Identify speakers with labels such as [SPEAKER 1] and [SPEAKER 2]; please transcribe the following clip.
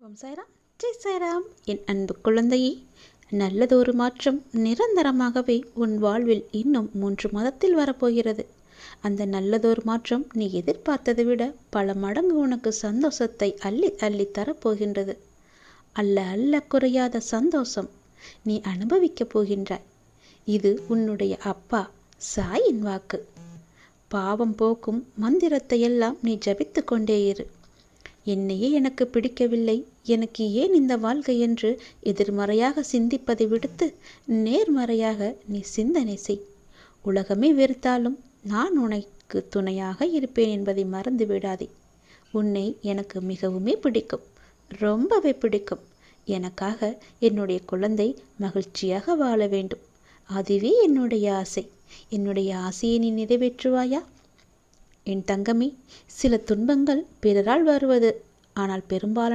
[SPEAKER 1] ஓம் சாய்ராம், ஜெய் சாய்ராம். என் அன்பு குழந்தையே, நல்லதொரு மாற்றம் நிரந்தரமாகவே உன் வாழ்வில் இன்னும் 3 மாதத்தில் வரப்போகிறது. அந்த நல்லதொரு மாற்றம் நீ எதிர்பார்த்ததை விட பல மடங்கு உனக்கு சந்தோஷத்தை அள்ளி அள்ளி தரப்போகின்றது. அல்ல அல்ல குறையாத சந்தோஷம் நீ அனுபவிக்கப் போகின்றாய். இது உன்னுடைய அப்பா சாயின் வாக்கு. பாவம் போக்கும் மந்திரத்தை எல்லாம் நீ ஜபித்து கொண்டே இரு. என்னையே எனக்கு பிடிக்கவில்லை, எனக்கு ஏன் இந்த வாழ்க்கை என்று எதிர்மறையாக சிந்திப்பதை விடுத்து நேர்மறையாக நீ சிந்தனை செய். உலகமே வெறுத்தாலும் நான் உனக்கு துணையாக இருப்பேன் என்பதை மறந்து விடாதே. உன்னை எனக்கு மிகவுமே பிடிக்கும், ரொம்பவே பிடிக்கும். எனக்காக என்னுடைய குழந்தை மகிழ்ச்சியாக வாழ வேண்டும். அதுவே என்னுடைய ஆசை. என்னுடைய ஆசையை நீ நிறைவேற்றுவாயா? என் தங்கமே, சில துன்பங்கள் பிறரால் வருவது, ஆனால் பெரும்பாலான